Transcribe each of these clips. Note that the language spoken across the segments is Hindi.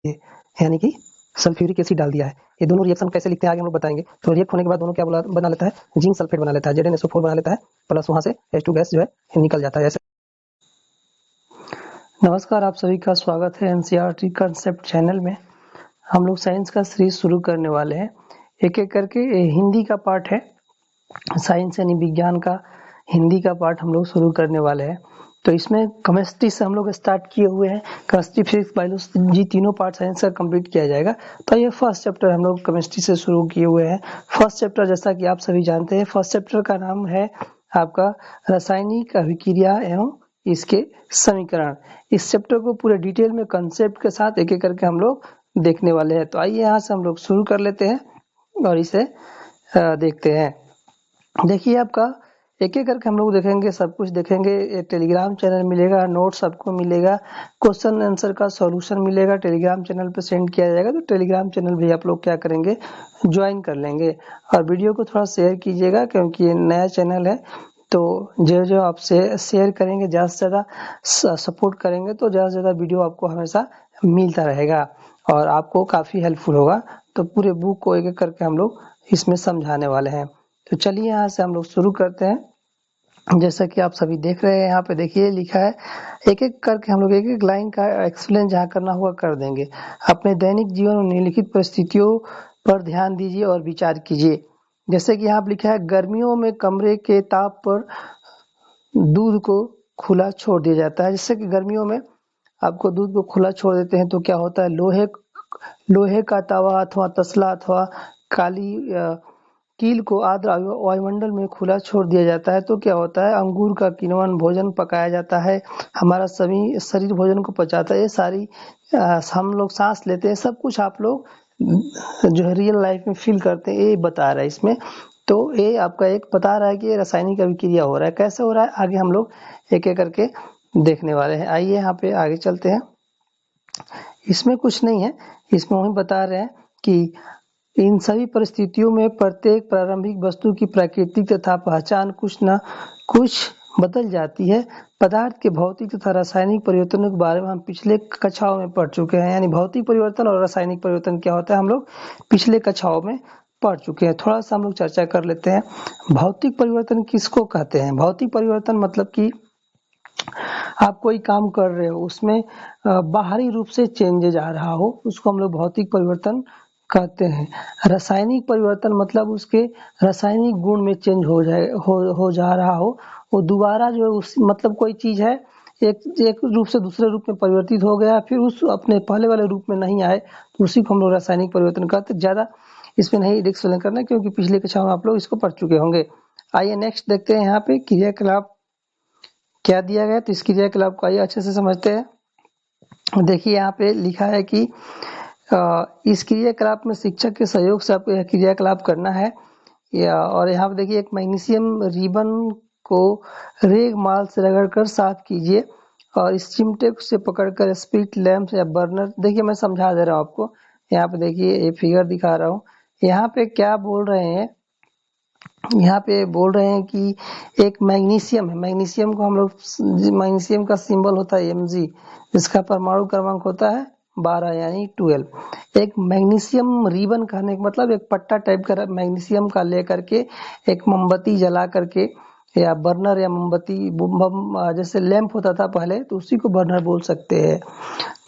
यानी कि सल्फ्यूरिक एसिड डाल दिया है। ये दोनों रिएक्शन कैसे लिखते हैं आगे हम लोग बताएंगे। तो रिएक्ट होने के बाद दोनों क्या बना लेता है, जिंक सल्फेट बना लेता है, ZnSO4 बना लेता है, प्लस वहां से H2 गैस जो है निकल जाता है। ऐसे नमस्कार, आप सभी का स्वागत है एनसीईआरटी कंसेप्ट चैनल में। हम लोग साइंस का सीरीज शुरू करने वाले हैं एक एक करके। हिंदी का पार्ट है, साइंस यानी विज्ञान का हिंदी का पार्ट हम लोग शुरू करने वाले हैं। तो इसमें केमिस्ट्री से हम लोग स्टार्ट किए हुए हैं। केमिस्ट्री, फिजिक्स, बायोलॉजी तीनों पार्ट साइंस का कंप्लीट किया जाएगा। तो ये फर्स्ट चैप्टर हम लोग केमिस्ट्री से शुरू किए हुए हैं। फर्स्ट चैप्टर जैसा कि आप सभी जानते हैं, फर्स्ट चैप्टर का नाम है आपका रासायनिक अभिक्रिया एवं इसके समीकरण। इस चैप्टर को पूरे डिटेल में कंसेप्ट के साथ एक एक करके हम लोग देखने वाले हैं। तो आइए यहाँ से हम लोग शुरू कर लेते हैं और इसे देखते हैं। देखिए, आपका एक एक करके हम लोग देखेंगे, सब कुछ देखेंगे। टेलीग्राम चैनल मिलेगा, नोट्स आपको मिलेगा, क्वेश्चन आंसर का सॉल्यूशन मिलेगा, टेलीग्राम चैनल पे सेंड किया जाएगा। तो टेलीग्राम चैनल भी आप लोग क्या करेंगे, ज्वाइन कर लेंगे। और वीडियो को थोड़ा शेयर कीजिएगा क्योंकि ये नया चैनल है। तो जो जो आप शेयर करेंगे, ज़्यादा से ज़्यादा सपोर्ट करेंगे तो ज़्यादा से ज़्यादा वीडियो आपको हमेशा मिलता रहेगा और आपको काफ़ी हेल्पफुल होगा। तो पूरे बुक को एक एक करके हम लोग इसमें समझाने वाले हैं। तो चलिए यहाँ से हम लोग शुरू करते हैं। जैसा कि आप सभी देख रहे हैं, यहाँ पे देखिए लिखा है, एक एक करके हम लोग एक एक लाइन का एक्सप्लेन जहाँ करना होगा कर देंगे। अपने दैनिक जीवन में निम्नलिखित परिस्थितियों पर ध्यान दीजिए और विचार कीजिए। जैसे कि यहाँ पे लिखा है, गर्मियों में कमरे के ताप पर दूध को खुला छोड़ दिया जाता है। जैसे कि गर्मियों में आपको दूध को खुला छोड़ देते हैं तो क्या होता है, लोहे का तवा अथवा तसला अथवा काली कील को आर्द्र वायुमंडल में खुला छोड़ दिया जाता है तो क्या होता है, अंगूर का किण्वन भोजन पकाया जाता है, हमारा सभी शरीर भोजन को पचाता है। ये सारी हम लोग सांस लेते हैं, सब कुछ आप लोग जो है रियल लाइफ में फील करते हैं, ये बता रहा है इसमें। तो ये आपका एक बता रहा है कि रासायनिक अभिक्रिया हो रहा है। कैसे हो रहा है आगे हम लोग एक एक करके देखने वाले हैं। आइए यहाँ पे आगे चलते हैं। इसमें कुछ नहीं है, इसमें वही बता रहे हैं कि इन सभी परिस्थितियों में प्रत्येक प्रारंभिक वस्तु की प्राकृतिक तथा पहचान कुछ न कुछ बदल जाती है। पदार्थ के भौतिक तथा रासायनिक परिवर्तनों के बारे में हम पिछले कक्षाओं में पढ़ चुके हैं। यानी भौतिक परिवर्तन और रासायनिक परिवर्तन क्या होता है, हम लोग पिछले कक्षाओं में पढ़ चुके हैं। थोड़ा सा हम लोग चर्चा कर लेते हैं। भौतिक परिवर्तन किसको कहते हैं? भौतिक परिवर्तन मतलब कि आप कोई काम कर रहे हो, उसमें बाहरी रूप से चेंजेज आ रहा हो, उसको हम लोग भौतिक परिवर्तन कहते हैं। रासायनिक परिवर्तन मतलब उसके रासायनिक गुण में चेंज हो जा रहा हो, वो दोबारा जो है उस मतलब कोई चीज है एक रूप से दूसरे रूप में परिवर्तित हो गया, फिर उस अपने पहले वाले रूप में नहीं आए, तो उसी को हम लोग रासायनिक परिवर्तन कहते हैं। ज्यादा इसमें नहीं एक्सप्लेन करना क्योंकि पिछले कक्षा में आप लोग इसको पढ़ चुके होंगे। आइए नेक्स्ट देखते हैं, यहाँ पे क्रियाकलाप क्या दिया गया। तो इस क्रियाकलाप को आइए अच्छे से समझते हैं। देखिए यहाँ पे लिखा है कि इस क्रियाकलाप में शिक्षक के सहयोग से आपको यह क्रियाकलाप करना है। और यहाँ पे देखिए, एक मैग्नीशियम रिबन को रेगमाल से रगड़कर साफ कीजिए और इस चिमटे से पकड़कर स्पिरिट लैंप या बर्नर, देखिए मैं समझा दे रहा हूँ आपको। यहाँ पे देखिए ये फिगर दिखा रहा हूँ। यहाँ पे क्या बोल रहे हैं, यहाँ पे बोल रहे हैं कि एक मैग्नीशियम है, मैग्नीशियम को हम लोग, मैग्नीशियम का सिंबल होता है Mg, जिसका परमाणु क्रमांक होता है 12 यानी 12। एक मैग्नीशियम रिबन कहने का मतलब एक पट्टा टाइप का मैग्नीशियम का लेकर के एक मोमबत्ती जला करके या बर्नर या मोमबत्ती जैसे लैंप होता था पहले, तो उसी को बर्नर बोल सकते हैं।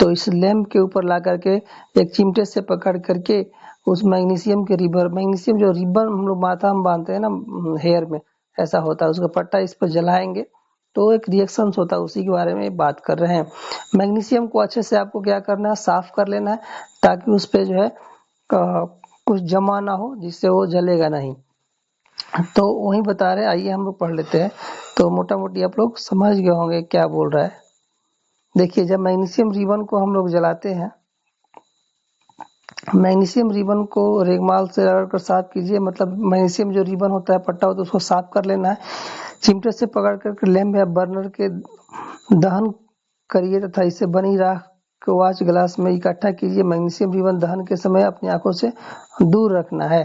तो इस लैंप के ऊपर ला करके एक चिमटे से पकड़ करके उस मैग्नीशियम के मैग्नीशियम जो रिबन हम लोग माथा में बांधते हैं ना, हेयर में, ऐसा होता है, उसका पट्टा इस पर जलाएंगे तो एक रिएक्शन होता है, उसी के बारे में बात कर रहे हैं। मैग्नीशियम को अच्छे से आपको क्या करना है, साफ कर लेना है ताकि उस पे जो है कुछ जमा ना हो, जिससे वो जलेगा नहीं। तो वही बता रहे हैं, आइए हम लोग पढ़ लेते हैं। तो मोटा मोटी आप लोग समझ गए होंगे क्या बोल रहा है। देखिए, जब मैग्नीशियम रिबन को हम लोग जलाते हैं, मैग्नीशियम रिबन को रेगमाल से रगड़कर साफ कीजिए, मतलब मैग्नीशियम जो रिबन होता है, पट्टा होता है, उसको साफ कर लेना है। चिमटे से पकड़ कर लैंप या बर्नर के दहन करिए तथा इससे बनी राख को वाच ग्लास में इकट्ठा कीजिए। मैग्नीशियम रिबन दहन के समय अपनी आंखों से दूर रखना है।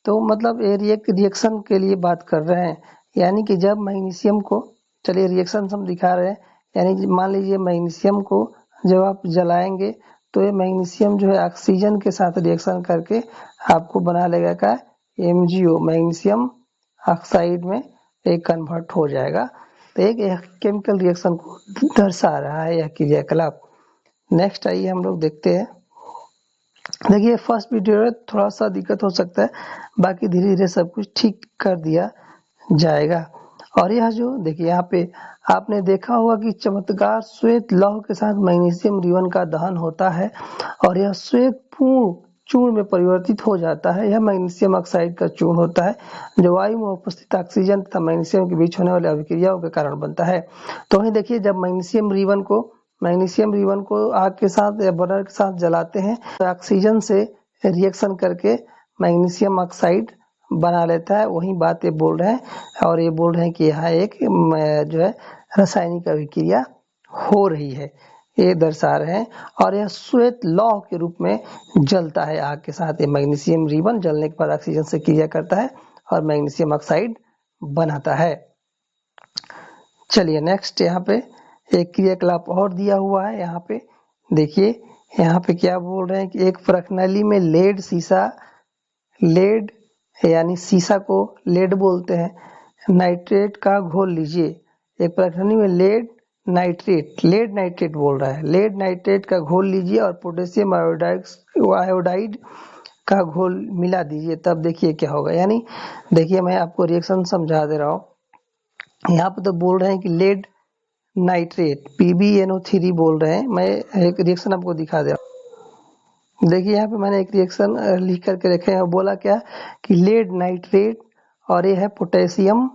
तो मतलब ये रिएक्शन के लिए बात कर रहे हैं, यानी कि जब मैग्नीशियम को, चलिए रिएक्शन हम दिखा रहे हैं, यानी मान लीजिए मैग्नीशियम को जब आप जलाएंगे तो ये मैग्नीशियम जो है ऑक्सीजन के साथ रिएक्शन करके आपको बना लेगा क्या, MgO, मैग्नीशियम ऑक्साइड में एक कन्वर्ट हो जाएगा। तो एक केमिकल रिएक्शन को दर्शा रहा है यह क्रियाकलाप। नेक्स्ट आइए हम लोग देखते हैं। देखिए फर्स्ट वीडियो में थोड़ा सा दिक्कत हो सकता है, बाकी धीरे धीरे सब कुछ ठीक कर दिया जाएगा। और यह जो देखिए यहाँ पे आपने देखा होगा कि चमत्कार श्वेत लौह के साथ मैग्नीशियम रिबन का दहन होता है और यह श्वेत पूर्ण चूर्ण में परिवर्तित हो जाता है। यह मैग्नीशियम ऑक्साइड का चूर्ण होता है जो वायु में उपस्थित ऑक्सीजन तथा मैग्नीशियम के बीच होने वाली अभिक्रियाओं के कारण बनता है। तो वहीं देखिए जब मैग्नीशियम रिबन को आग के साथ या बर्नर के साथ जलाते हैं तो ऑक्सीजन से रिएक्शन करके मैग्नीशियम ऑक्साइड बना लेता है। वही बात ये बोल रहे हैं और ये बोल रहे हैं कि यहाँ एक जो है रासायनिक अभिक्रिया हो रही है, ये दर्शा रहे हैं। और यह श्वेत लौह के रूप में जलता है आग के साथ। ये मैग्नीशियम रिबन जलने के बाद ऑक्सीजन से क्रिया करता है और मैग्नीशियम ऑक्साइड बनाता है। चलिए नेक्स्ट यहाँ पे एक क्रियाकलाप और दिया हुआ है। यहाँ पे देखिए यहाँ पे क्या बोल रहे हैं कि एक प्रखनली में लेड यानी सीसा को लेड बोलते हैं, नाइट्रेट का घोल लीजिए। एक प्रखनली में लेड नाइट्रेट बोल रहा है, लेड नाइट्रेट का घोल लीजिए और पोटेशियम आयोडाइड का घोल मिला दीजिए, तब देखिए क्या होगा। यानी देखिए मैं आपको रिएक्शन समझा दे रहा हूँ। यहाँ पे तो बोल रहे हैं कि लेड नाइट्रेट PbNO3 बोल रहे हैं। मैं एक रिएक्शन आपको दिखा दे रहा हूँ। देखिए यहाँ पे मैंने एक रिएक्शन लिख करके रखे हैं, बोला क्या कि लेड नाइट्रेट और ये है पोटेशियम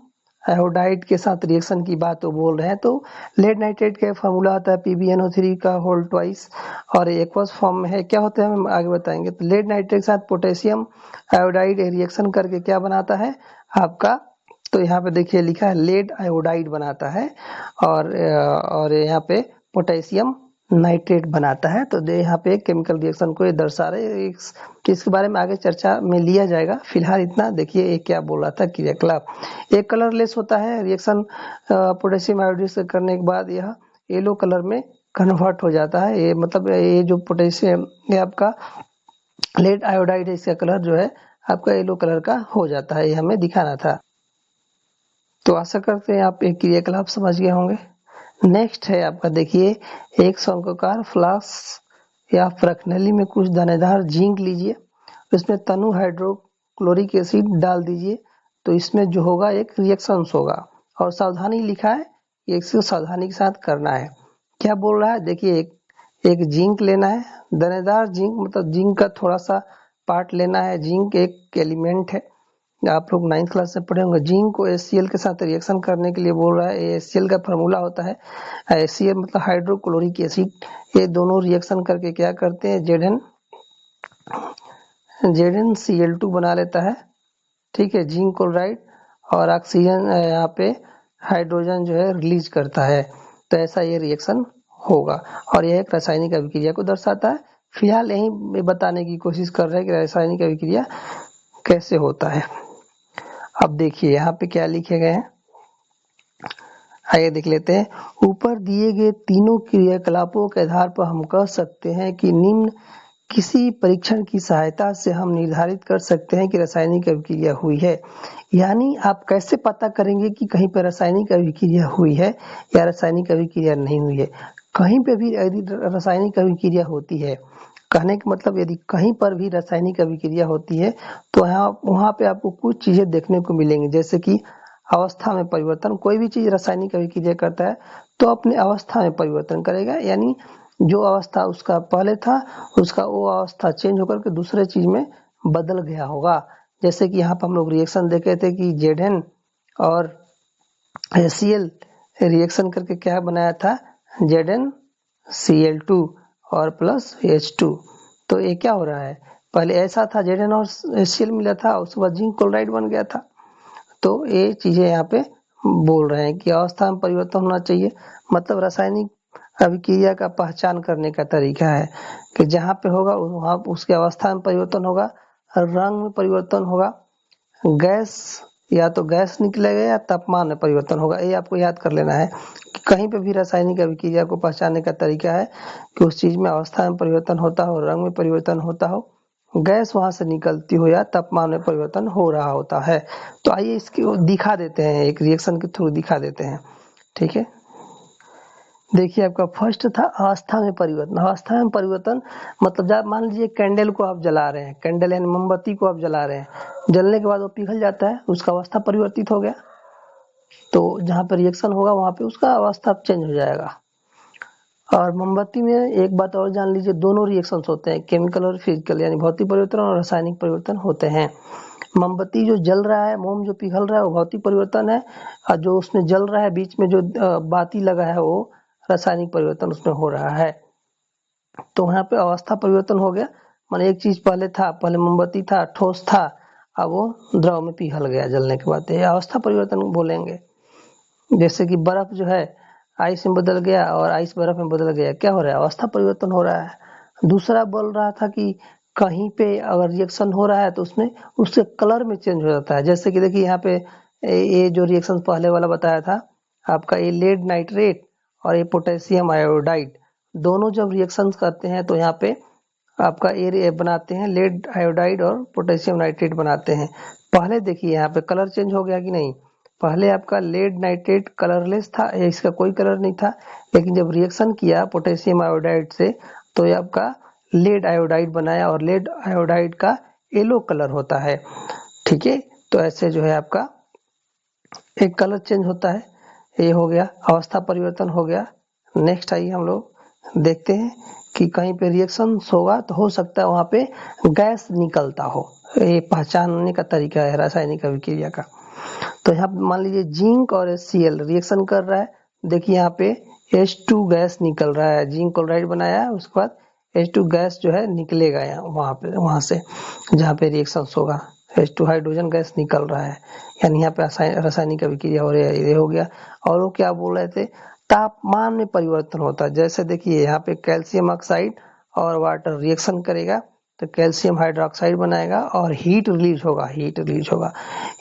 आयोडाइड के साथ रिएक्शन की बात वो बोल रहे हैं। तो लेड नाइट्रेट का फॉर्मूला आता है PbNO3 का होल ट्वाइस और एक्वस फॉर्म में है। क्या होता है हम आगे बताएंगे। तो लेड नाइट्रेट के साथ पोटेशियम आयोडाइड रिएक्शन करके क्या बनाता है आपका, तो यहाँ पे देखिए लिखा है लेड आयोडाइड बनाता है और यहाँ पे पोटेशियम नाइट्रेट बनाता है। तो यहाँ पे केमिकल रिएक्शन को ये दर्शा रहे हैं, इसके बारे में आगे चर्चा में लिया जाएगा। फिलहाल इतना देखिए ये क्या बोल रहा था क्रियाकलाप। एक कलरलेस होता है रिएक्शन पोटेशियम आयोडाइड से करने के बाद यह येलो कलर में कन्वर्ट हो जाता है। ये मतलब ये जो पोटेशियम ये आपका लेड आयोडाइड है, इसका कलर जो है आपका येलो कलर का हो जाता है, ये हमें दिखाना था। तो आशा करते हैं आप एक क्रियाकलाप समझ गए होंगे। नेक्स्ट है आपका देखिए एक शंक्वाकार फ्लास्क या प्रखनली में कुछ दानेदार जिंक लीजिए, इसमें तनु हाइड्रोक्लोरिक एसिड डाल दीजिए, तो इसमें जो होगा एक रिएक्शन होगा। और सावधानी लिखा है, इसको सावधानी के साथ करना है। क्या बोल रहा है देखिए एक जिंक लेना है, दानेदार जिंक मतलब जिंक का थोड़ा सा पार्ट लेना है। जिंक एक एलिमेंट है, आप लोग 9th क्लास से पढ़े होंगे। जिंक को HCl के साथ रिएक्शन करने के लिए बोल रहा है। HCl का फार्मूला होता है HCl मतलब हाइड्रोक्लोरिक एसिड। ये दोनों रिएक्शन करके क्या करते हैं ZnCl2 बना लेता है, ठीक है, जिंक क्लोराइड, और ऑक्सीजन यहाँ पे हाइड्रोजन जो है रिलीज करता है। तो ऐसा ये रिएक्शन होगा और यह एक रासायनिक अभिक्रिया को दर्शाता है। फिलहाल यही बताने की कोशिश कर रहे हैं कि रासायनिक अभिक्रिया कैसे होता है। अब देखिए यहाँ पे क्या लिखे गए हैं, आइए देख लेते हैं। ऊपर दिए गए तीनों क्रियाकलापों के आधार पर हम कह सकते हैं कि निम्न किसी परीक्षण की सहायता से हम निर्धारित कर सकते हैं कि रासायनिक अभिक्रिया हुई है। यानी आप कैसे पता करेंगे कि कहीं पर रासायनिक अभिक्रिया हुई है या रासायनिक अभिक्रिया नहीं हुई है। कहीं पे भी यदि रासायनिक अभिक्रिया होती है, कहने का मतलब यदि कहीं पर भी रासायनिक अभिक्रिया होती है तो वहाँ पे आपको कुछ चीजें देखने को मिलेंगी, जैसे कि अवस्था में परिवर्तन। कोई भी चीज रासायनिक अभिक्रिया करता है तो अपने अवस्था में परिवर्तन करेगा, यानी जो अवस्था उसका पहले था उसका वो अवस्था चेंज होकर के दूसरे चीज में बदल गया होगा। जैसे कि यहाँ पर हम लोग रिएक्शन देखे थे कि Zn और HCl रिएक्शन करके क्या बनाया था, ZnCl2 और प्लस H2। तो ये क्या हो रहा है, पहले ऐसा था Zn और HCl मिला था, उसके बाद जिंक क्लोराइड बन गया था। तो ये चीजें यहाँ पे बोल रहे हैं कि अवस्था में परिवर्तन होना चाहिए। मतलब रासायनिक अभिक्रिया का पहचान करने का तरीका है कि जहाँ पे होगा वहाँ उसके अवस्था में परिवर्तन होगा, रंग में परिवर्तन होगा, गैस या तो गैस निकलेगा या तापमान में परिवर्तन होगा। ये आपको याद कर लेना है कि कहीं पे भी रासायनिक अभिक्रिया को पहचानने का तरीका है कि उस चीज में अवस्था में परिवर्तन होता हो, रंग में परिवर्तन होता हो, गैस वहां से निकलती हो या तापमान में परिवर्तन हो रहा होता है। तो आइए इसकी दिखा देते हैं, एक रिएक्शन के थ्रू दिखा देते हैं। ठीक है, देखिए आपका फर्स्ट था अवस्था में परिवर्तन। अवस्था में परिवर्तन मतलब जब मान लीजिए कैंडल को आप जला रहे हैं, कैंडल यानी मोमबत्ती को आप जला रहे हैं, जलने के बाद वो पिघल जाता है, उसका अवस्था परिवर्तित हो गया। तो जहाँ पे रिएक्शन होगा वहां पे उसका अवस्था चेंज हो जाएगा। और मोमबत्ती में एक बात और जान लीजिए, दोनों रिएक्शंस होते हैं, केमिकल और फिजिकल यानी भौतिक परिवर्तन और रासायनिक परिवर्तन होते हैं। मोमबत्ती जो जल रहा है, मोम जो पिघल रहा है वो भौतिक परिवर्तन है, और जो उसमें जल रहा है बीच में जो बाती लगा है वो रासायनिक परिवर्तन उसमें हो रहा है। तो यहाँ पे अवस्था परिवर्तन हो गया, माने एक चीज पहले था, पहले मोमबत्ती था, ठोस था, अब वो द्रव में पिघल गया जलने के बाद, ये अवस्था परिवर्तन बोलेंगे। जैसे कि बर्फ जो है आइस में बदल गया और आइस बर्फ में बदल गया, क्या हो रहा है, अवस्था परिवर्तन हो रहा है। दूसरा बोल रहा था कि कहीं पे अगर रिएक्शन हो रहा है तो उसमें उसके कलर में चेंज हो जाता है। जैसे कि देखिए यहाँ पे ये जो रिएक्शन पहले वाला बताया था आपका, ये लेड नाइट्रेट और ये पोटेशियम आयोडाइड, दोनों जब रिएक्शन करते हैं तो यहाँ पे आपका ये बनाते हैं, लेड आयोडाइड और पोटेशियम नाइट्रेट बनाते हैं। पहले देखिए यहाँ पे कलर चेंज हो गया कि नहीं, पहले आपका लेड नाइट्रेट कलरलेस था, इसका कोई कलर नहीं था, लेकिन जब रिएक्शन किया पोटेशियम आयोडाइड से तो ये आपका लेड आयोडाइड बनाया और लेड आयोडाइड का येलो कलर होता है। ठीक है, तो ऐसे जो है आपका एक कलर चेंज होता है, ये हो गया अवस्था परिवर्तन हो गया। नेक्स्ट आइए हम लोग देखते हैं कि कहीं पे रिएक्शन होगा तो हो सकता है वहां पे गैस निकलता हो, ये पहचानने का तरीका है रासायनिक अभिक्रिया का। तो यहाँ मान लीजिए जिंक और HCl रिएक्शन कर रहा है, देखिए यहाँ पे H2 गैस निकल रहा है, जिंक क्लोराइड बनाया है, उसके बाद H2 गैस जो है निकलेगा यहाँ वहां पे, वहां से जहाँ पे रिएक्शन होगा H2 हाइड्रोजन गैस निकल रहा है, यानी यहाँ पे रासायनिक अभिक्रिया हो रही है, ये हो गया। और वो क्या बोल रहे थे, तापमान में परिवर्तन होता है। जैसे देखिए यहाँ पे कैल्शियम ऑक्साइड और वाटर रिएक्शन करेगा तो कैल्शियम हाइड्रोक्साइड बनाएगा और हीट रिलीज होगा, हीट रिलीज होगा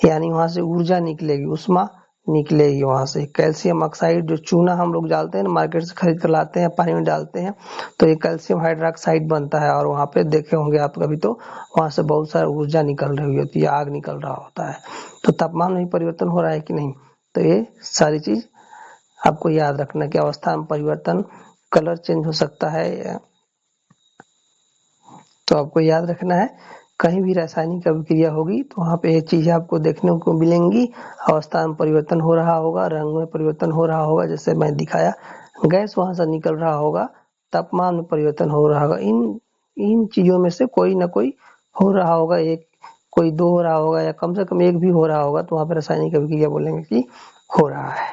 यानी वहां से ऊर्जा निकलेगी, उष्मा निकलेगी वहां से। कैल्शियम ऑक्साइड जो चूना हम लोग डालते हैं ना, मार्केट से खरीद कर लाते हैं, पानी में डालते हैं, तो ये कैल्शियम हाइड्रोक्साइड बनता है और वहां पे देखे होंगे आप कभी, तो वहां से बहुत सारी ऊर्जा निकल रही होती है, आग निकल रहा होता है। तो तापमान में परिवर्तन हो रहा है कि नहीं, तो ये सारी चीज आपको याद रखना कि अवस्था में परिवर्तन, कलर चेंज हो सकता है, तो आपको याद रखना है कहीं भी रासायनिक अभिक्रिया होगी तो वहां पे ये चीजें आपको देखने को मिलेंगी, अवस्था में परिवर्तन हो रहा होगा, रंग में परिवर्तन हो रहा होगा, जैसे मैं दिखाया गैस वहां से निकल रहा होगा, तापमान में परिवर्तन हो रहा होगा, इन इन चीजों में से कोई ना कोई हो रहा होगा, एक कोई दो हो रहा होगा या कम से कम एक भी हो रहा होगा, तो वहां पे रासायनिक अभिक्रिया बोलेंगे कि हो रहा है।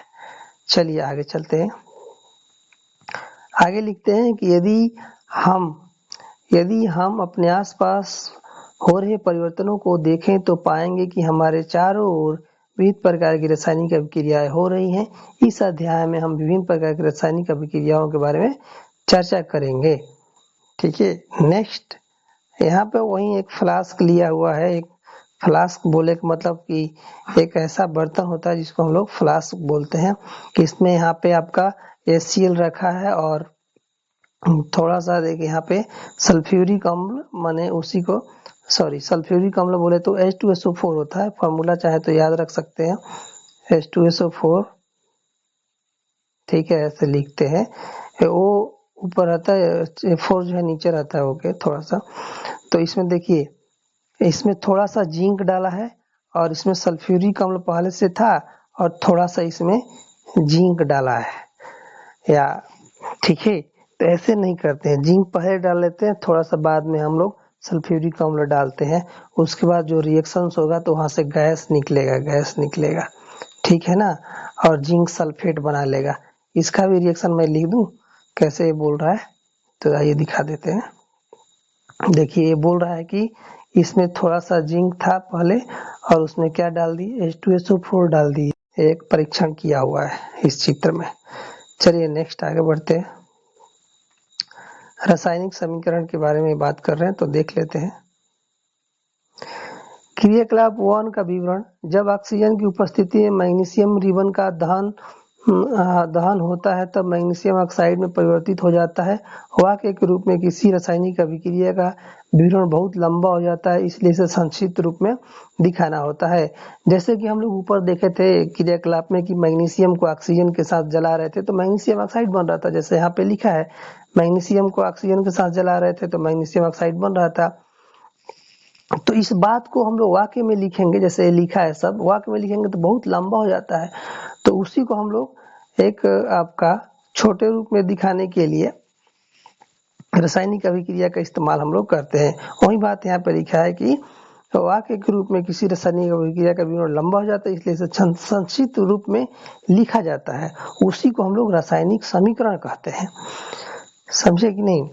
चलिए आगे चलते हैं, आगे लिखते हैं कि यदि हम अपने आसपास हो रहे परिवर्तनों को देखें तो पाएंगे कि हमारे चारों ओर विविध प्रकार की रासायनिक अभिक्रियाएं हो रही हैं। इस अध्याय में हम विभिन्न प्रकार की रासायनिक अभिक्रियाओं के बारे में चर्चा करेंगे। ठीक है, नेक्स्ट यहाँ पे वही एक फ्लास्क लिया हुआ है। एक फ्लास्क बोले का मतलब कि एक ऐसा बर्तन होता है जिसको हम लोग फ्लास्क बोलते हैं, कि इसमें यहाँ पे आपका HCl रखा है और थोड़ा सा देखिए यहाँ पे सल्फ्यूरिक अम्ल, माने उसी को सल्फ्यूरिक अम्ल बोले तो H2SO4 होता है, फॉर्मूला चाहे तो याद रख सकते हैं H2SO4। ठीक है, ऐसे लिखते हैं, वो ऊपर रहता है, 4 जो है नीचे रहता है, ओके थोड़ा सा। तो इसमें देखिए, इसमें थोड़ा सा जिंक डाला है और इसमें सल्फ्यूरिक अम्ल पहले से था और थोड़ा सा इसमें जिंक डाला है, या ठीक है। तो ऐसे नहीं करते हैं, जिंक पहले डाल लेते हैं, थोड़ा सा बाद में हम लोग सल्फ्यूरिक अम्ल डालते हैं, उसके बाद जो रिएक्शन होगा तो वहां से गैस निकलेगा, ठीक है ना, और जिंक सल्फेट बना लेगा। इसका भी रिएक्शन मैं लिख दूं कैसे ये बोल रहा है, तो आइए दिखा देते हैं। देखिए ये बोल रहा है कि इसमें थोड़ा सा जिंक था पहले और उसमें क्या डाल दी, H2SO4 डाल दी, एक परीक्षण किया हुआ है इस चित्र में। चलिए नेक्स्ट आगे बढ़ते हैं, रासायनिक समीकरण के बारे में बात कर रहे हैं, तो देख लेते हैं क्रियाकलाप 1 का विवरण। जब ऑक्सीजन की उपस्थिति में मैग्नीशियम रिबन का दहन होता है तब मैग्नीशियम ऑक्साइड में परिवर्तित हो जाता है। वाक्य के रूप में किसी रासायनिक अभिक्रिया का विवरण बहुत लंबा हो जाता है, इसलिए इसे संक्षिप्त रूप में दिखाना होता है। जैसे कि हम लोग ऊपर देखे थे क्रियाकलाप में कि मैग्नीशियम को ऑक्सीजन के साथ जला रहे थे तो मैग्नीशियम ऑक्साइड बन रहा था। जैसे यहाँ पे लिखा है मैग्नीशियम को ऑक्सीजन के साथ जला रहे थे तो मैग्नीशियम ऑक्साइड बन रहा था। तो इस बात को हम लोग वाक्य में लिखेंगे, जैसे लिखा है सब वाक्य में लिखेंगे तो बहुत लंबा हो जाता है। तो उसी को हम लोग एक आपका छोटे रूप में दिखाने के लिए रासायनिक अभिक्रिया का इस्तेमाल हम लोग करते हैं। वही बात यहाँ पे लिखा है कि वाक्य के रूप में किसी रासायनिक अभिक्रिया का विवरण लंबा हो जाता है, इसलिए इसे संक्षिप्त रूप में लिखा जाता है। उसी को हम लोग रासायनिक समीकरण कहते हैं। समझे कि नहीं?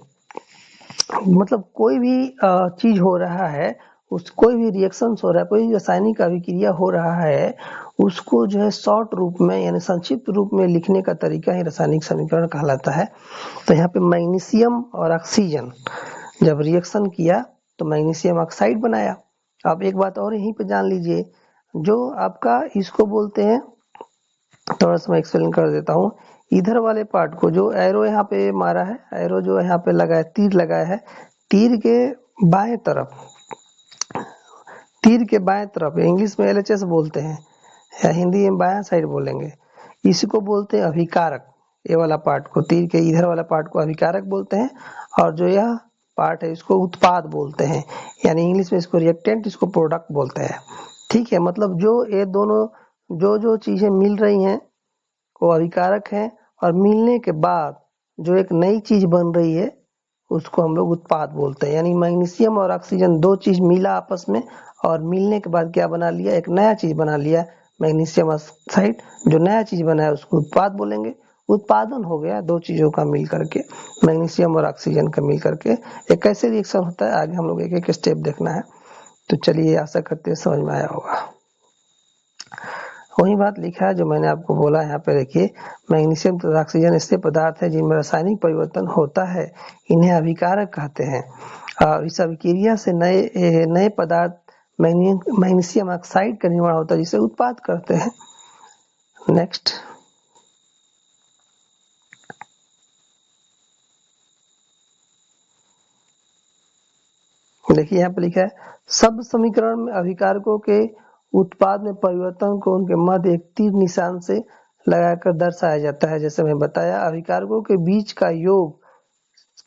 मतलब कोई भी चीज हो रहा है, कोई भी रिएक्शन हो रहा है, कोई रासायनिक अभिक्रिया हो रहा है, उसको जो है शॉर्ट रूप में यानी संक्षिप्त रूप में लिखने का तरीका ही रासायनिक समीकरण कहलाता है। तो यहाँ पे मैग्नीशियम और ऑक्सीजन जब रिएक्शन किया तो मैग्नीशियम ऑक्साइड बनाया। अब एक बात और यहीं पे जान लीजिए, जो आपका इसको बोलते हैं, थोड़ा सा मैं एक्सप्लेन कर देता हूँ। इधर वाले पार्ट को जो एरो यहाँ पे मारा है, एरो जो यहाँ पे लगा है, तीर लगाया है, तीर के बाएं तरफ इंग्लिश में LHS बोलते हैं या हिंदी में बायां साइड बोलेंगे, इसको बोलते हैं अभिकारक। ये वाला पार्ट को, तीर के इधर वाला पार्ट को अभिकारक बोलते हैं, और जो यह पार्ट है इसको उत्पाद बोलते हैं, यानी इंग्लिश में इसको रिएक्टेंट, इसको प्रोडक्ट बोलते हैं। ठीक है, मतलब जो ये दोनों जो चीजें मिल रही हैं वो अभिकारक है, और मिलने के बाद जो एक नई चीज बन रही है उसको हम लोग उत्पाद बोलते हैं। यानी मैग्नीशियम और ऑक्सीजन दो चीज मिला आपस में, और मिलने के बाद क्या बना लिया, एक नया चीज बना लिया मैग्नीशियम ऑक्साइड। जो नया चीज बना है उसको उत्पाद बोलेंगे। उत्पादन हो गया दो चीजों का मिल करके, मैग्नीशियम और ऑक्सीजन का मिल करके। एक कैसे रिएक्शन होता है आगे हम लोग एक एक स्टेप देखना है। तो चलिए, आशा करते हैं समझ में आया होगा। वही बात लिखा है जो मैंने आपको बोला। यहाँ पे देखिए, मैग्नीशियम तथा ऑक्सीजन ऐसे पदार्थ है जिनमें रासायनिक परिवर्तन होता है, इन्हें अभिकारक कहते हैं। और इस अभिक्रिया से नए पदार्थ मैग्नीशियम ऑक्साइड का निर्माण होता है, जिसे उत्पाद करते हैं। नेक्स्ट, देखिए यहाँ पे लिखा है, शब्द समीकरण में अभिकारकों के उत्पाद में परिवर्तन को उनके मध्य एक तीर निशान से लगाकर दर्शाया जाता है। जैसे मैं बताया, अभिकारकों के बीच का योग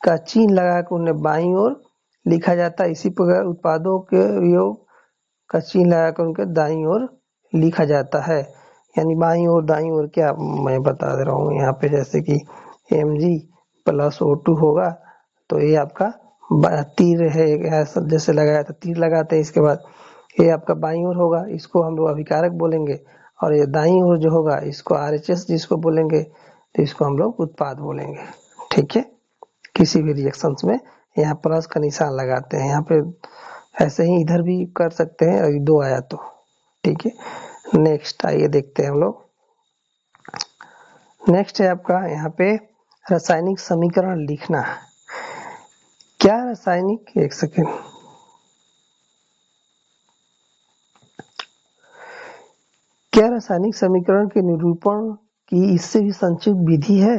का चिन्ह लगाकर उन्हें बाईं ओर लिखा जाता है। इसी प्रकार उत्पादों के योग का चिन्ह लगाकर उनके दाईं ओर लिखा जाता है। यानी बाईं ओर दाईं ओर क्या मैं बता दे रहा हूँ यहाँ पे, जैसे कि Mg+O2 होगा तो ये आपका तीर है, जैसे लगाया था तीर लगाते हैं। इसके बाद ये आपका बाईं ओर होगा, इसको हम लोग अभिकारक बोलेंगे, और ये दाईं ओर जो होगा इसको RHS जिसको बोलेंगे, तो इसको हम लोग उत्पाद बोलेंगे। ठीक है, किसी भी रिएक्शंस में यहाँ प्लस का निशान लगाते हैं। यहाँ पे ऐसे ही इधर भी कर सकते हैं, अभी दो आया तो। ठीक है, नेक्स्ट आइए देखते हैं हम लोग। नेक्स्ट है आपका यहाँ पे रासायनिक समीकरण लिखना। क्या रासायनिक, एक सेकेंड, क्या रासायनिक समीकरण के निरूपण की इससे भी संक्षिप्त विधि है?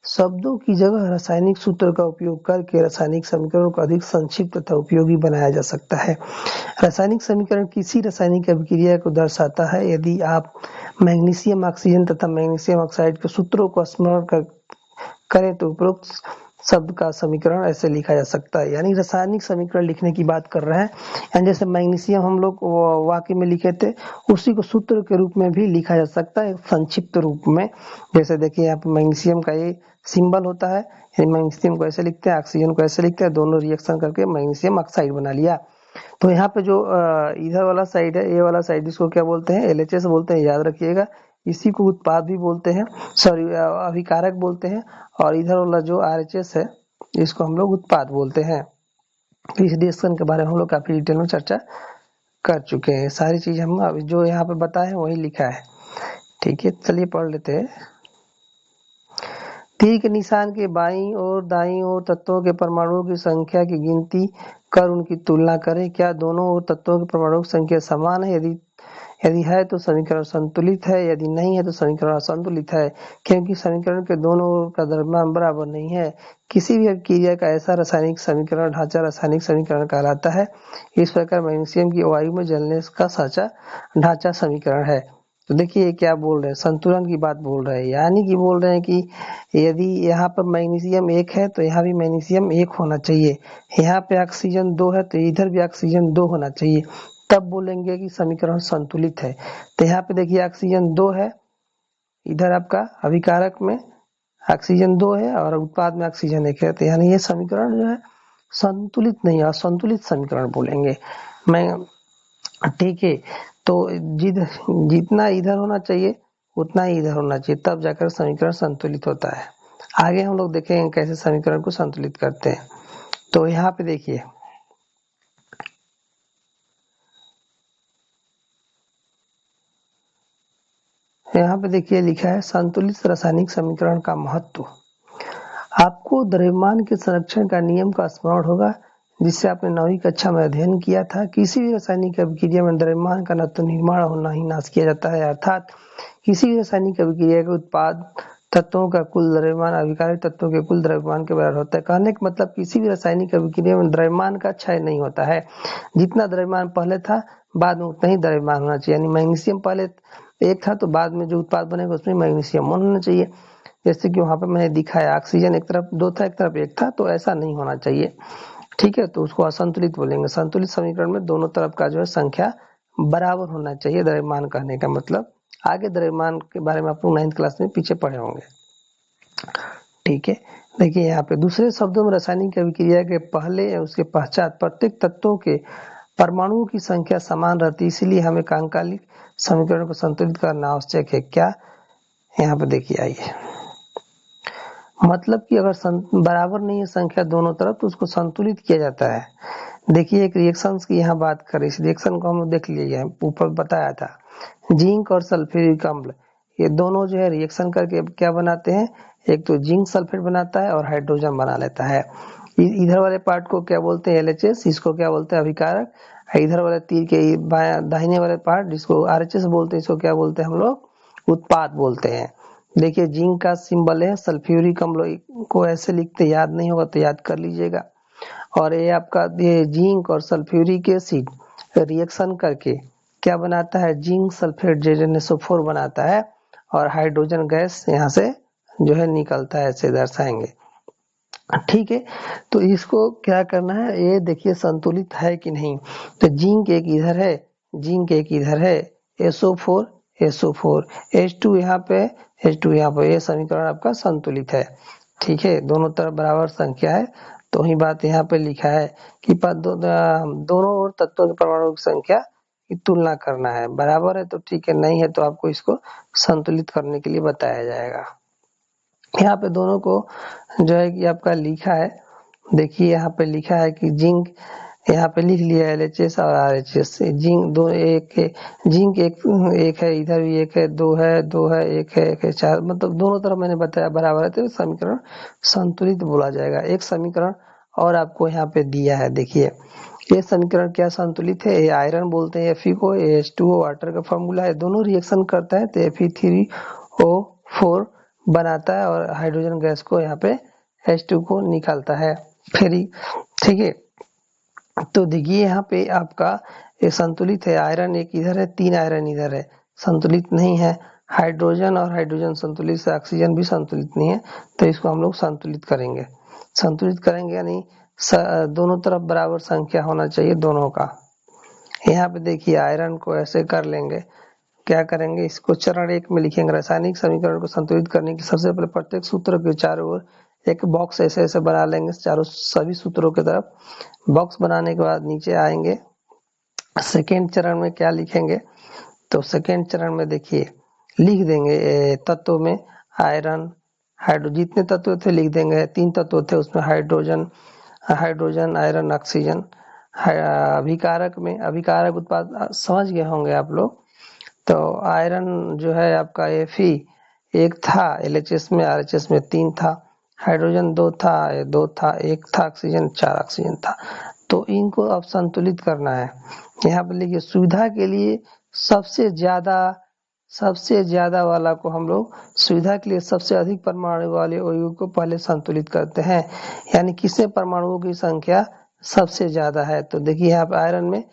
शब्दों की जगह रासायनिक सूत्र का उपयोग करके रासायनिक समीकरण को अधिक संक्षिप्त तथा उपयोगी बनाया जा सकता है। रासायनिक समीकरण किसी रासायनिक अभिक्रिया को दर्शाता है। यदि आप मैग्नीशियम ऑक्सीजन तथा मैग्नीशियम ऑक्साइड के सूत्रों को स्मरण करें तो उपरोक्त शब्द का समीकरण ऐसे लिखा जा सकता है। यानी रासायनिक समीकरण लिखने की बात कर रहे हैं। यानी जैसे मैग्नीशियम हम लोग वाक्य में लिखे थे, उसी को सूत्र के रूप में भी लिखा जा सकता है संक्षिप्त रूप में। जैसे देखिए यहाँ पे मैग्नीशियम का ये सिंबल होता है, यानी मैग्नीशियम को ऐसे लिखते हैं, ऑक्सीजन को ऐसे लिखते हैं, दोनों रिएक्शन करके मैग्नीशियम ऑक्साइड बना लिया। तो यहाँ पे जो इधर वाला साइड है, ये वाला साइड, इसको क्या बोलते हैं, LHS बोलते हैं, याद रखिएगा। इसी को उत्पाद भी बोलते हैं, सॉरी अभिकारक बोलते हैं। और इधर वाला जो RHS है इसको हम लोग उत्पाद बोलते हैं। इस रिएक्शन के बारे में हम लोग काफी डिटेल में चर्चा कर चुके हैं। सारी चीज हम अभी जो यहाँ पे बताए वही लिखा है। ठीक है, चलिए पढ़ लेते हैं। तीर के निशान के बाईं और दाईं ओर तत्वों के परमाणुओं की संख्या की गिनती कर उनकी तुलना करें। क्या दोनों ओर तत्वों के परमाणुओं की संख्या समान है? यदि है तो समीकरण संतुलित है, यदि नहीं है तो समीकरण असंतुलित है, क्योंकि समीकरण के दोनों ओर का द्रव्यमान बराबर नहीं है। किसी भी अभिक्रिया का ऐसा रासायनिक समीकरण ढांचा रासायनिक समीकरण कहलाता है। इस प्रकार मैग्नीशियम की वायु में जलने का साचा ढांचा समीकरण है। तो देखिए क्या बोल रहे हैं, संतुलन की बात बोल रहे हैं, यानी कि बोल रहे हैं कि यदि यहाँ पर मैग्नीशियम 1 है तो यहाँ भी मैग्नीशियम 1 होना चाहिए, यहाँ पे ऑक्सीजन 2 है तो इधर भी ऑक्सीजन 2 होना चाहिए, तब बोलेंगे कि समीकरण संतुलित है। तो यहाँ पे देखिए ऑक्सीजन 2 है, इधर आपका अभिकारक में ऑक्सीजन 2 है और उत्पाद में ऑक्सीजन 1 है, तो यानी ये समीकरण जो है संतुलित नहीं है, असंतुलित समीकरण बोलेंगे। मैं ठीक है, तो जितना इधर होना चाहिए उतना ही इधर होना चाहिए, तब जाकर समीकरण संतुलित होता है। आगे हम लोग देखेंगे कैसे समीकरण को संतुलित करते हैं। तो यहाँ पे देखिए लिखा है संतुलित रासायनिक समीकरण का महत्व। आपको द्रव्यमान के संरक्षण का नियम का स्मरण होगा, जिससे आपने 9वीं कक्षा में अध्ययन किया था। किसी भी रासायनिक अभिक्रिया में द्रव्यमान का न तो निर्माण और न ही नाश किया जाता है, अर्थात किसी भी रासायनिक अभिक्रिया के उत्पाद तत्वों का कुल द्रव्यमान अभिकारक तत्वों के कुल द्रव्यमान के बराबर होता है। कहने का मतलब किसी भी रासायनिक अभिक्रिया में द्रव्यमान का क्षय नहीं होता है, जितना द्रव्यमान पहले था बाद में उतना ही द्रव्यमान होना चाहिए। यानी मैग्नीशियम पहले 1 था तो बाद में जो उत्पाद बनेगा उसमें मैग्नीशियम 1 होना चाहिए। जैसे कि वहां पे मैंने दिखाया ऑक्सीजन एक तरफ 2 था, एक तरफ 1 था, तो ऐसा नहीं होना चाहिए। ठीक है, तो उसको असंतुलित बोलेंगे। संतुलित समीकरण में दोनों तरफ का जो है संख्या बराबर होना चाहिए, द्रव्यमान कहने का मतलब। आगे द्रव्यमान के बारे में आप लोग 9th क्लास में पीछे पढ़े होंगे। ठीक है, देखिए यहाँ पे दूसरे शब्दों में रासायनिक अभिक्रिया के पहले या उसके पश्चात प्रत्येक तत्वों के परमाणुओं की संख्या समान रहती है, इसीलिए हमें कांकालिक समीकरण को संतुलित करना आवश्यक है। क्या, यहाँ पे देखिए आइए, मतलब कि अगर बराबर नहीं है संख्या दोनों तरफ तो उसको संतुलित किया जाता है। देखिए एक रिएक्शंस की यहाँ बात करें, इस रिएक्शन को हम लोग देख लिए, ऊपर बताया था जिंक और सल्फ्यूरिक अम्ल, ये दोनों जो है रिएक्शन करके क्या बनाते हैं, एक तो जिंक सल्फेट बनाता है और हाइड्रोजन बना लेता है। इधर वाले पार्ट को क्या बोलते हैं, LHS, इसको क्या बोलते हैं अभिकारक। इधर वाले तीर के दाहिने वाले पार्ट जिसको RHS बोलते हैं, इसको क्या बोलते हैं हम लोग, उत्पाद बोलते हैं। देखिए जिंक का सिंबल है, सल्फ्यूरिक अम्ल को ऐसे लिखते, याद नहीं होगा तो याद कर लीजिएगा। और ये आपका ये जिंक और सल्फ्यूरिक एसिड रिएक्शन करके क्या बनाता है, जिंक सल्फेट JnSO4 बनाता है और हाइड्रोजन गैस यहाँ से जो है निकलता है, ऐसे दर्शाएंगे। ठीक है, तो इसको क्या करना है, ये देखिए संतुलित है कि नहीं। तो जिंक एक इधर है, जिंक एक इधर है, SO4 SO4, H2 यहाँ पे, H2 यहाँ पे, ये समीकरण आपका संतुलित है। ठीक है, दोनों तरफ बराबर संख्या है, तो वही बात यहाँ पे लिखा है कि दोनों ओर तत्वों के परमाणुओं की संख्या की तुलना करना है, बराबर है तो ठीक है, नहीं है तो आपको इसको संतुलित करने के लिए बताया जाएगा। यहाँ पे दोनों को जो है कि आपका लिखा है, देखिए यहाँ पे लिखा है कि जिंक, यहाँ पे लिख लिया LHS और RHS, जिंक दो एक है, जिंक एक है, इधर भी एक है, 2 है, 2 है, 1 है, 1 है, 4, मतलब दोनों तरफ मैंने बताया बराबर है, तो समीकरण संतुलित बोला जाएगा। एक समीकरण और आपको यहाँ पे दिया है, देखिए ये समीकरण क्या संतुलित है, ये आयरन बोलते हैं Fe को, H2O वाटर का फॉर्मूला है, दोनों रिएक्शन करता है तो Fe3O4 बनाता है और हाइड्रोजन गैस को यहाँ पे H2 को निकालता है फिर। ठीक है, तो देखिए यहाँ पे आपका ये संतुलित है, आयरन एक इधर है, 3 आयरन इधर है, संतुलित नहीं है। हाइड्रोजन और हाइड्रोजन संतुलित से ऑक्सीजन भी संतुलित नहीं है, तो इसको हम लोग संतुलित करेंगे। संतुलित करेंगे यानी दोनों तरफ बराबर संख्या होना चाहिए दोनों का। यहाँ पे देखिए आयरन को ऐसे कर लेंगे, क्या करेंगे, इसको चरण 1 में लिखेंगे। रासायनिक समीकरण को संतुलित करने की सबसे पहले प्रत्येक सूत्र के चारों ओर एक बॉक्स ऐसे ऐसे बना लेंगे, चारों सभी सूत्रों की तरफ बॉक्स बनाने के बाद नीचे आएंगे। सेकेंड चरण में क्या लिखेंगे, तो सेकेंड चरण में देखिए लिख देंगे तत्वों में आयरन हाइड्रो, जितने तत्व थे लिख देंगे, 3 तत्व थे उसमें हाइड्रोजन आयरन ऑक्सीजन। अभिकारक में, अभिकारक उत्पाद समझ गए होंगे आप लोग, तो आयरन जो है आपका Fe, 1 था, LHS में RHS में 3 था, हाइड्रोजन 2 था, 2 था, 1 था ऑक्सीजन, 4 ऑक्सीजन था। तो इनको अब संतुलित करना है। यहाँ पे लिखिए सुविधा के लिए सबसे ज्यादा वाला को हम लोग सुविधा के लिए सबसे अधिक परमाणु वाले अणु को पहले संतुलित करते हैं, यानी किसमें परमाणुओं की संख्या सबसे ज्यादा है। तो देखिए यहाँ पे आयरन में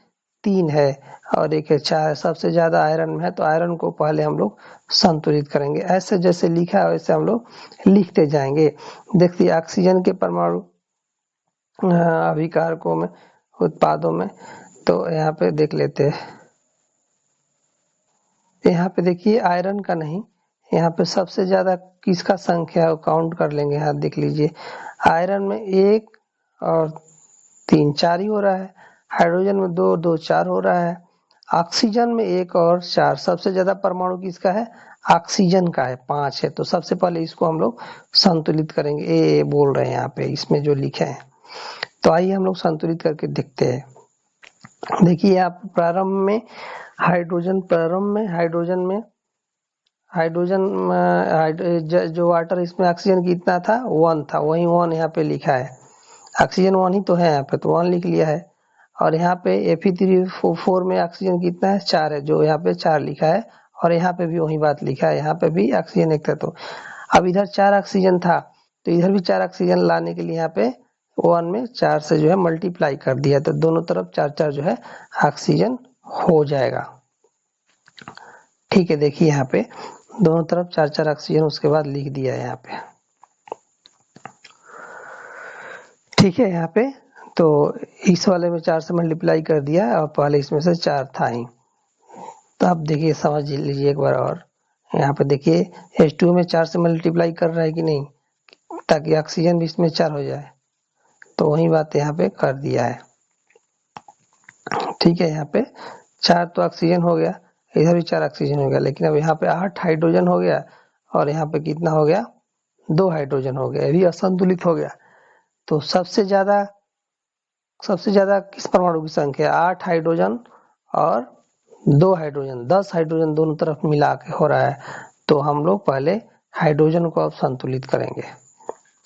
3 है और 1 है, 4 है, सबसे ज्यादा आयरन में है, तो आयरन को पहले हम लोग संतुलित करेंगे। ऐसे जैसे लिखा है वैसे हम लोग लिखते जाएंगे। देखिए ऑक्सीजन के परमाणु अभिकारकों में, उत्पादों में, तो यहाँ पे देख लेते हैं। यहाँ पे देखिए आयरन का नहीं, यहाँ पे सबसे ज्यादा किसका संख्या है वो काउंट कर लेंगे। यहाँ देख लीजिए आयरन में 1 और 3 4 ही हो रहा है, हाइड्रोजन में 2 2 4 हो रहा है, ऑक्सीजन में 1 और 4। सबसे ज्यादा परमाणु किसका है? ऑक्सीजन का है, 5 है। तो सबसे पहले इसको हम लोग संतुलित करेंगे। ए बोल रहे हैं यहाँ पे इसमें जो लिखे हैं, तो आइए हम लोग संतुलित करके देखते हैं। देखिए आप प्रारंभ में हाइड्रोजन जो वाटर इसमें ऑक्सीजन कितना था 1 था, वही 1 यहाँ पे लिखा है। ऑक्सीजन 1 ही तो है यहाँ पे, तो 1 लिख लिया है। और यहाँ पे Fe3O4 में ऑक्सीजन कितना है 4 है, जो यहाँ पे 4 लिखा है। और यहाँ पे भी वही बात लिखा है, यहाँ पे भी ऑक्सीजन 1 था। तो अब इधर 4 ऑक्सीजन था तो इधर भी 4 ऑक्सीजन लाने के लिए यहाँ पे 1 में 4 से जो है मल्टीप्लाई कर दिया, तो दोनों तरफ 4 4 जो है ऑक्सीजन हो जाएगा। ठीक है, देखिए यहाँ पे दोनों तरफ 4 4 ऑक्सीजन उसके बाद लिख दिया है यहाँ पे। ठीक है, यहाँ पे तो इस वाले में 4 से मल्टीप्लाई कर दिया और पहले इसमें से 4 था ही। तो आप देखिए समझ लीजिए एक बार और, यहाँ पे देखिए H2 में 4 से मल्टीप्लाई कर रहा है कि नहीं, ताकि ऑक्सीजन भी इसमें 4 हो जाए। तो वही बात यहाँ पे कर दिया है। ठीक है, यहाँ पे 4 तो ऑक्सीजन हो गया, इधर भी 4 ऑक्सीजन हो गया, लेकिन अब यहाँ पे 8 हाइड्रोजन हो गया और यहाँ पे कितना हो गया 2 हाइड्रोजन हो गया, ये भी असंतुलित हो गया। तो सबसे ज्यादा किस परमाणु की संख्या 8 हाइड्रोजन और 2 हाइड्रोजन, 10 हाइड्रोजन दोनों तरफ मिला के हो रहा है। तो हम लोग पहले हाइड्रोजन को अब संतुलित करेंगे।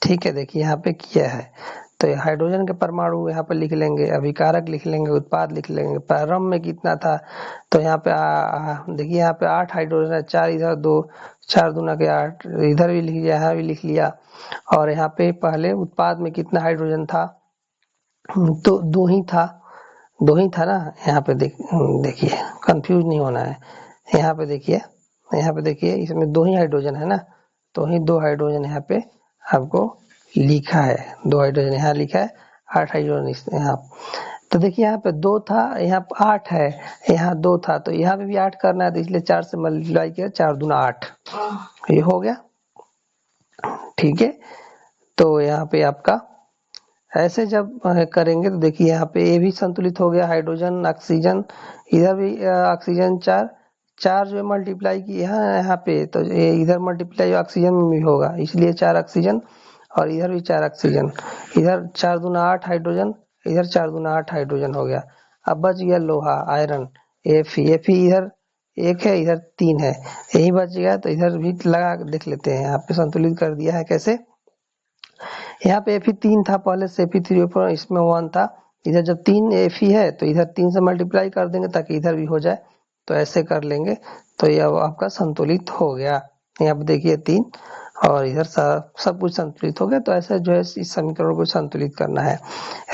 ठीक है, देखिए यहाँ पे किया है। तो हाइड्रोजन के परमाणु यहाँ पे लिख लेंगे, अभिकारक लिख लेंगे, उत्पाद लिख लेंगे। प्रारंभ में कितना था, तो यहाँ पे देखिए यहाँ पे 8 हाइड्रोजन है, 4 इधर 2, 4 दूना के 8, इधर भी लिख लिया, यहाँ भी लिख लिया। और यहाँ पे पहले उत्पाद में कितना हाइड्रोजन था, तो 2 ही था ना। यहाँ पे देखिए कंफ्यूज नहीं होना है। यहाँ पे देखिए इसमें 2 ही हाइड्रोजन है ना, तो ही 2 हाइड्रोजन यहाँ पे आपको लिखा है, 2 हाइड्रोजन यहाँ लिखा है, 8 हाइड्रोजन यहाँ। तो देखिए यहाँ पे 2 था, यहाँ पे 8 है, यहाँ 2 था, तो यहाँ पे भी 8 करना है, तो इसलिए 4 से मल्टीप्लाई किया, 4 दूना 8, ये हो गया। ठीक है, तो यहाँ पे आपका ऐसे जब करेंगे तो देखिए यहाँ पे ये भी संतुलित हो गया, हाइड्रोजन ऑक्सीजन, इधर भी ऑक्सीजन 4 जो मल्टीप्लाई किया यहाँ पे, तो इधर मल्टीप्लाई ऑक्सीजन में भी होगा, इसलिए 4 ऑक्सीजन और इधर भी 4 ऑक्सीजन, इधर 4 दूना 8 हाइड्रोजन, इधर 4 दूना 8 हाइड्रोजन हो गया। अब बच गया लोहा आयरन, Fe इधर 1 है, इधर 3 है, यही बच गया। तो इधर भी लगा देख लेते हैं, यहाँ पे संतुलित कर दिया है। कैसे, यहाँ पे Fe3 था पहले से, Fe3O4 इसमें 1 था, इधर जब 3 Fe है तो इधर 3 से मल्टीप्लाई कर देंगे ताकि इधर भी हो जाए, तो ऐसे कर लेंगे। तो ये अब आपका संतुलित हो गया। यहाँ पे देखिए 3 और इधर सब कुछ संतुलित हो गया। तो ऐसे जो है इस समीकरण को संतुलित करना है।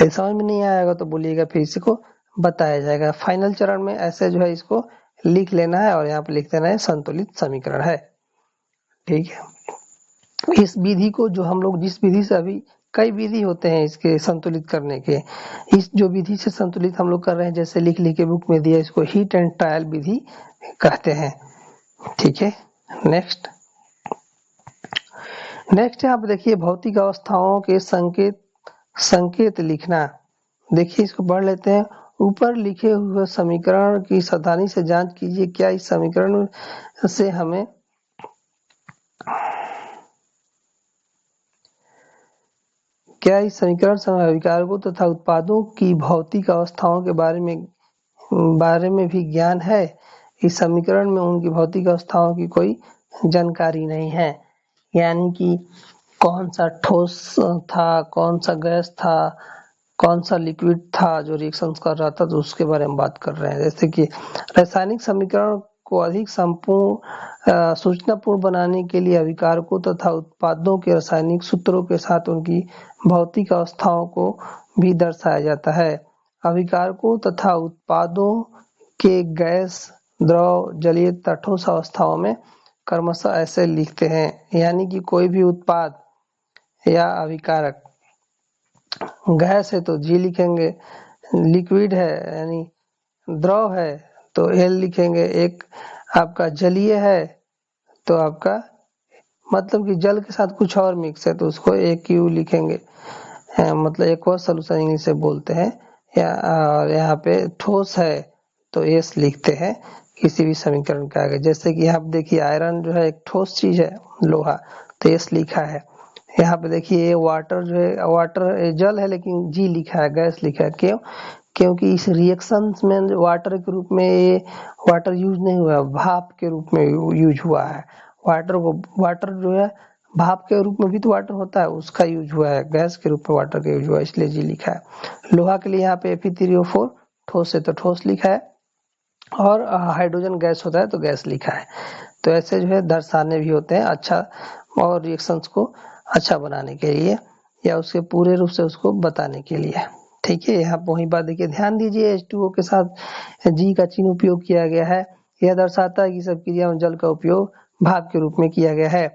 यदि समझ में नहीं आएगा तो बोलिएगा, फिर इसको बताया जाएगा। फाइनल चरण में ऐसे जो है इसको लिख लेना है और यहाँ पे लिख देना है संतुलित समीकरण है। ठीक है, इस विधि को जो हम लोग जिस विधि से, अभी कई विधि होते हैं इसके संतुलित करने के, इस जो विधि से संतुलित हम लोग कर रहे हैं, जैसे लिख के बुक में दिया, इसको हीट एंड ट्रायल विधि कहते हैं। ठीक है, नेक्स्ट यहाँ पे देखिए भौतिक अवस्थाओं के संकेत लिखना। देखिए इसको पढ़ लेते हैं। ऊपर लिखे हुए समीकरण की सावधानी से जांच कीजिए, क्या इस समीकरण से हमें अभिकारकों तथा उत्पादों की भौतिक अवस्थाओं के बारे में भी ज्ञान है। इस समीकरण में उनकी भौतिक अवस्थाओं की कोई जानकारी नहीं है, यानी कि कौन सा ठोस था, कौन सा गैस था, कौन सा लिक्विड था जो रिएक्शन कर रहा था, तो उसके बारे में बात कर रहे हैं। जैसे कि रासायनिक समीकरण को अधिक संपूर्ण सूचनापूर्ण बनाने के लिए अभिकारकों तथा उत्पादों के रासायनिक सूत्रों के साथ उनकी भौतिक अवस्थाओं को भी दर्शाया जाता है। अभिकारकों तथा उत्पादों के गैस, द्रव, जलीय तथा ठोस अवस्थाओं में क्रमशः ऐसे लिखते हैं, यानी कि कोई भी उत्पाद या अभिकारक गैस है तो जी लिखेंगे, लिक्विड है यानी द्रव है तो एल लिखेंगे, एक आपका जलीय है तो आपका मतलब कि जल के साथ कुछ और मिक्स है तो उसको ए क्यू लिखेंगे, मतलब एक और सोल्यूशन इंग्लिश से बोलते हैं। और यहाँ पे ठोस है तो एस लिखते हैं किसी भी समीकरण के आगे। जैसे कि यहाँ पे देखिए आयरन जो है एक ठोस चीज है, लोहा, तो एस लिखा है। यहाँ पे देखिए वाटर जो है, वाटर जल है लेकिन जी लिखा है, गैस लिखा है। क्यों? क्योंकि इस रिएक्शन में वाटर के रूप में ये वाटर यूज नहीं हुआ, भाप के रूप में यूज हुआ है। वाटर जो है भाप के रूप में भी तो वाटर होता है, उसका यूज हुआ है, गैस के रूप में वाटर का यूज हुआ है, इसलिए जी लिखा है। लोहा के लिए यहाँ पे Fe3O4 ठोस है तो ठोस लिखा है, और हाइड्रोजन गैस होता है तो गैस लिखा है। तो ऐसे जो है दर्शाने भी होते हैं अच्छा, और रिएक्शंस को अच्छा बनाने के लिए या उसके पूरे रूप से उसको बताने के लिए। ठीक है, यहाँ वही बात देखिए, ध्यान दीजिए H2O के साथ जी का चिन्ह उपयोग किया गया है। यह दर्शाता है कि सब क्रिया में जल का उपयोग भाप के रूप में किया गया है।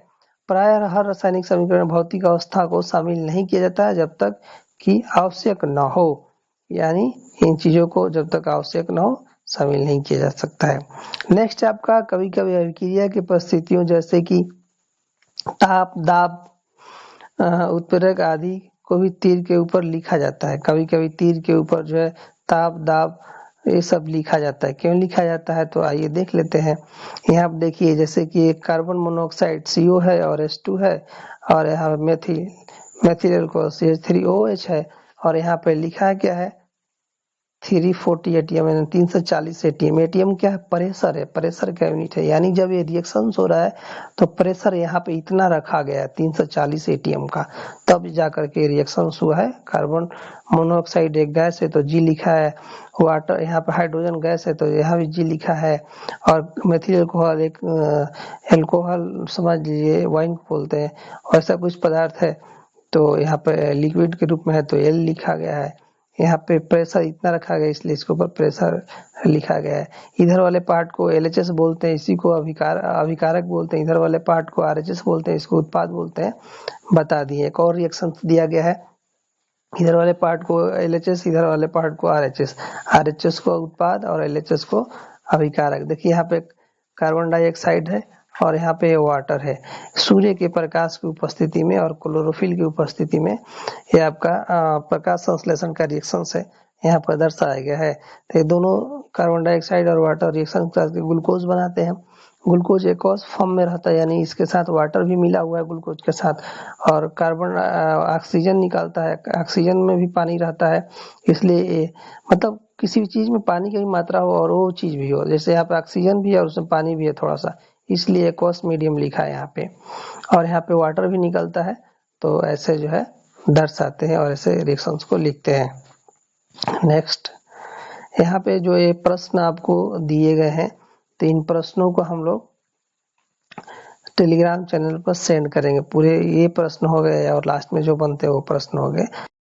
प्रायः हर रासायनिक समीकरण भौतिक अवस्था को शामिल नहीं किया जाता है जब तक कि आवश्यक न हो, यानी इन चीजों को जब तक आवश्यक न हो शामिल नहीं किया जा सकता है। नेक्स्ट आपका कभी कभी अभिक्रिया की परिस्थितियों जैसे कि ताप, दाब, उत्प्रेरक आदि को भी तीर के ऊपर लिखा जाता है। कभी कभी तीर के ऊपर जो है ताप, दाब ये सब लिखा जाता है। क्यों लिखा जाता है तो आइए देख लेते हैं। यहाँ आप देखिए जैसे कि एक कार्बन मोनोऑक्साइड CO है और H2 है, और यहाँ मेथिल अल्कोहल CH3OH है, और यहाँ पे लिखा है क्या है 340 ATM, 340 ATM। ATM क्या है? प्रेशर है, प्रेशर का यूनिट है, यानी जब ये रिएक्शन हो रहा है तो प्रेशर यहाँ पे इतना रखा गया है 340 ATM का, तब जाकर के रिएक्शन हुआ है। कार्बन मोनोऑक्साइड एक गैस है तो जी लिखा है, वाटर यहाँ पे हाइड्रोजन गैस है तो यहाँ भी जी लिखा है, और मेथिल अल्कोहल एक एल्कोहल समझ लीजिए, वाइन बोलते हैं, ऐसा कुछ पदार्थ है तो यहाँ पे लिक्विड के रूप में है तो एल लिखा गया है। यहाँ पे प्रेशर इतना रखा गया इसलिए इसके ऊपर प्रेशर लिखा गया है। इधर वाले पार्ट को LHS बोलते हैं, इसी को अभिकारक बोलते हैं। इधर वाले पार्ट को RH बोलते हैं, इसको उत्पाद बोलते हैं। बता दिए। एक और रिएक्शन दिया गया है, इधर वाले पार्ट को LHS, इधर वाले पार्ट को RH को उत्पाद और LHS को अभिकारक। देखिए यहाँ पे कार्बन डाइऑक्साइड है और यहाँ पे वाटर है। सूर्य के प्रकाश की उपस्थिति में और क्लोरोफिल की उपस्थिति में ये आपका प्रकाश संश्लेषण का रिएक्शन है, यहाँ पर दर्शाया गया है। तो ये दोनों कार्बन डाइऑक्साइड और वाटर रिएक्शन करके ग्लूकोज बनाते हैं। ग्लूकोज एक्वस फॉर्म में रहता है, यानी इसके साथ वाटर भी मिला हुआ है ग्लूकोज के साथ, और कार्बन ऑक्सीजन निकालता है, ऑक्सीजन में भी पानी रहता है। इसलिए मतलब किसी भी चीज में पानी की मात्रा हो और वो चीज भी हो, जैसे यहाँ पे ऑक्सीजन भी है और उसमें पानी भी है थोड़ा सा, इसलिए एक्वस मीडियम लिखा है यहाँ पे, और यहाँ पे वाटर भी निकलता है। तो ऐसे जो है दर्शाते हैं और ऐसे रिएक्शंस को लिखते हैं। नेक्स्ट यहाँ पे जो ये प्रश्न आपको दिए गए हैं, तो इन प्रश्नों को हम लोग टेलीग्राम चैनल पर सेंड करेंगे। पूरे ये प्रश्न हो गए और लास्ट में जो बनते हैं वो प्रश्न हो गए।